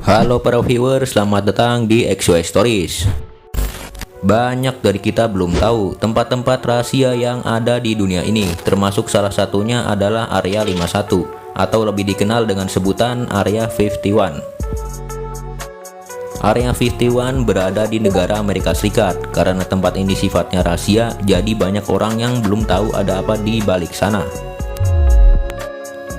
Halo para viewer, selamat datang di XY Stories. Banyak dari kita belum tahu tempat-tempat rahasia yang ada di dunia ini, termasuk salah satunya adalah Area 51 atau lebih dikenal dengan sebutan Area 51. Area 51 berada di negara Amerika Serikat. Karena tempat ini sifatnya rahasia, jadi banyak orang yang belum tahu ada apa di balik sana.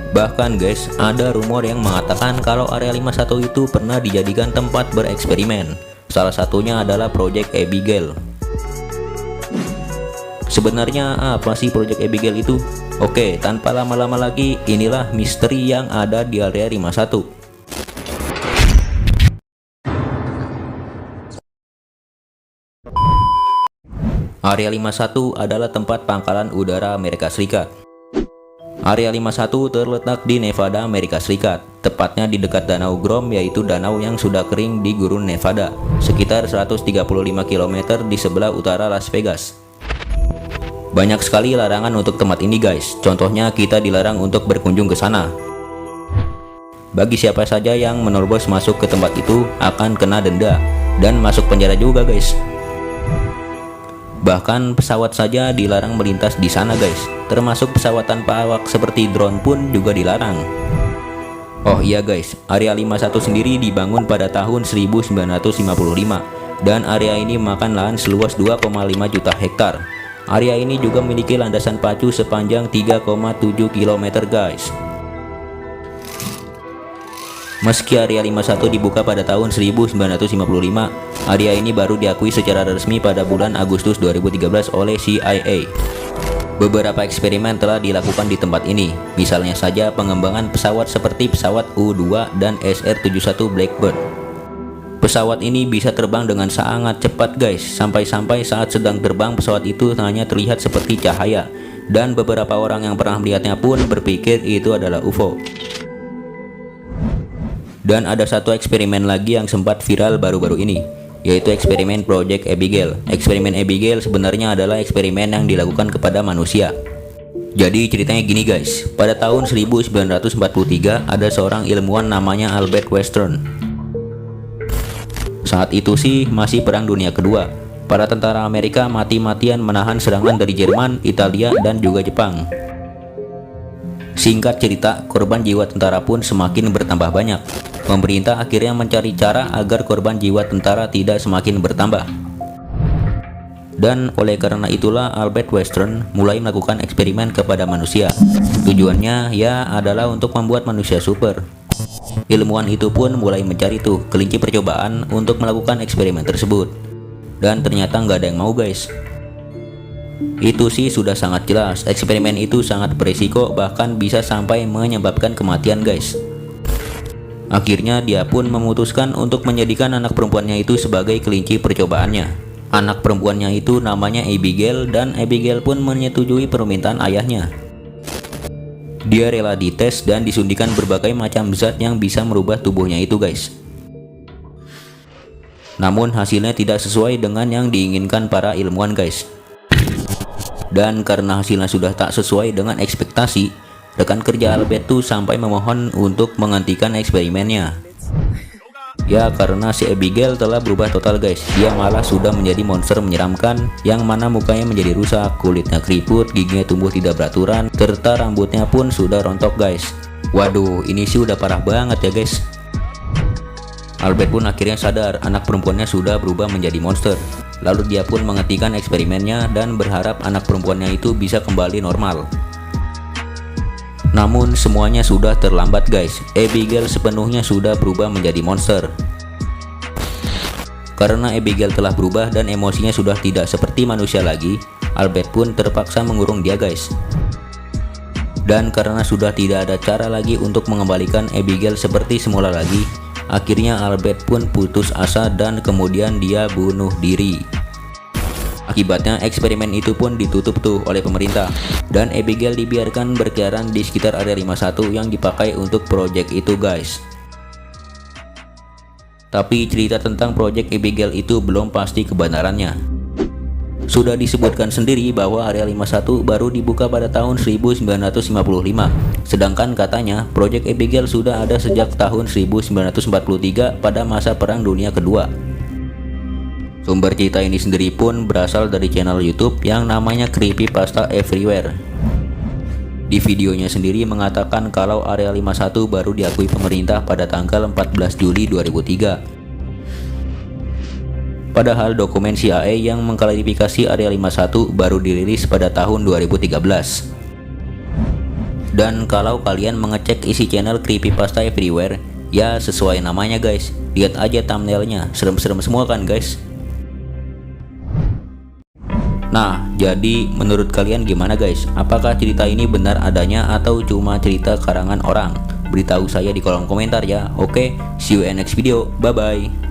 Bahkan guys, ada rumor yang mengatakan kalau Area 51 itu pernah dijadikan tempat bereksperimen. Salah satunya adalah Project Abigail. Sebenarnya apa sih Project Abigail itu? Oke, tanpa lama-lama lagi, inilah misteri yang ada di Area 51. Area 51 adalah tempat pangkalan udara Amerika Serikat. Area 51 terletak di Nevada, Amerika Serikat, tepatnya di dekat Danau Grom, yaitu danau yang sudah kering di gurun Nevada, sekitar 135 km di sebelah utara Las Vegas. Banyak sekali larangan untuk tempat ini guys, contohnya kita dilarang untuk berkunjung ke sana. Bagi siapa saja yang menerobos masuk ke tempat itu akan kena denda dan masuk penjara juga guys. Bahkan pesawat saja dilarang melintas di sana guys, termasuk pesawat tanpa awak seperti drone pun juga dilarang. Oh iya guys, Area 51 sendiri dibangun pada tahun 1955 dan area ini memakan lahan seluas 2,5 juta hektar. Area ini juga memiliki landasan pacu sepanjang 3,7 km guys. Meski Area 51 dibuka pada tahun 1955, area ini baru diakui secara resmi pada bulan Agustus 2013 oleh CIA. Beberapa eksperimen telah dilakukan di tempat ini, misalnya saja pengembangan pesawat seperti pesawat U-2 dan SR-71 Blackbird. Pesawat ini bisa terbang dengan sangat cepat guys, sampai-sampai saat sedang terbang pesawat itu hanya terlihat seperti cahaya, dan beberapa orang yang pernah melihatnya pun berpikir itu adalah UFO. Dan ada satu eksperimen lagi yang sempat viral baru-baru ini, yaitu eksperimen Project Abigail. Eksperimen Abigail sebenarnya adalah eksperimen yang dilakukan kepada manusia. Jadi ceritanya gini guys, pada tahun 1943 ada seorang ilmuwan namanya Albert Western. Saat itu sih masih Perang Dunia Kedua. Para tentara Amerika mati-matian menahan serangan dari Jerman, Italia, dan juga Jepang. Singkat cerita, korban jiwa tentara pun semakin bertambah banyak. Pemerintah akhirnya mencari cara agar korban jiwa tentara tidak semakin bertambah. Dan oleh karena itulah Albert Western mulai melakukan eksperimen kepada manusia. Tujuannya ya adalah untuk membuat manusia super. Ilmuwan itu pun mulai mencari tuh kelinci percobaan untuk melakukan eksperimen tersebut. Dan ternyata nggak ada yang mau guys. Itu sih sudah sangat jelas, eksperimen itu sangat berisiko, bahkan bisa sampai menyebabkan kematian guys. Akhirnya dia pun memutuskan untuk menjadikan anak perempuannya itu sebagai kelinci percobaannya. Anak perempuannya itu namanya Abigail, dan Abigail pun menyetujui permintaan ayahnya. Dia rela dites dan disuntikan berbagai macam zat yang bisa merubah tubuhnya itu guys. Namun hasilnya tidak sesuai dengan yang diinginkan para ilmuwan guys. Dan karena hasilnya sudah tak sesuai dengan ekspektasi, rekan kerja Albert tuh sampai memohon untuk menghentikan eksperimennya. Ya karena si Abigail telah berubah total guys, dia malah sudah menjadi monster menyeramkan, yang mana mukanya menjadi rusak, kulitnya keriput, giginya tumbuh tidak beraturan, serta rambutnya pun sudah rontok guys. Waduh, ini sih udah parah banget ya guys. Albert pun akhirnya sadar anak perempuannya sudah berubah menjadi monster. Lalu dia pun menghentikan eksperimennya dan berharap anak perempuannya itu bisa kembali normal. Namun semuanya sudah terlambat guys, Abigail sepenuhnya sudah berubah menjadi monster. Karena Abigail telah berubah dan emosinya sudah tidak seperti manusia lagi, Albert pun terpaksa mengurung dia guys. Dan karena sudah tidak ada cara lagi untuk mengembalikan Abigail seperti semula lagi, akhirnya Albert pun putus asa dan kemudian dia bunuh diri. Akibatnya eksperimen itu pun ditutup tuh oleh pemerintah, dan Abigail dibiarkan berkeliaran di sekitar Area 51 yang dipakai untuk proyek itu guys. Tapi cerita tentang Project Abigail itu belum pasti kebenarannya. Sudah disebutkan sendiri bahwa Area 51 baru dibuka pada tahun 1955, sedangkan katanya Project Abigail sudah ada sejak tahun 1943 pada masa Perang Dunia Kedua. Sumber cerita ini sendiri pun berasal dari channel YouTube yang namanya Creepypasta Everywhere. Di videonya sendiri mengatakan kalau Area 51 baru diakui pemerintah pada tanggal 14 Juli 2003. Padahal dokumen CIA yang mengklarifikasi Area 51 baru dirilis pada tahun 2013. Dan kalau kalian mengecek isi channel Creepypasta Everywhere, ya sesuai namanya guys, lihat aja thumbnailnya, serem-serem semua kan guys. Nah, jadi menurut kalian gimana guys? Apakah cerita ini benar adanya atau cuma cerita karangan orang? Beritahu saya di kolom komentar ya. Oke, see you in next video. Bye bye.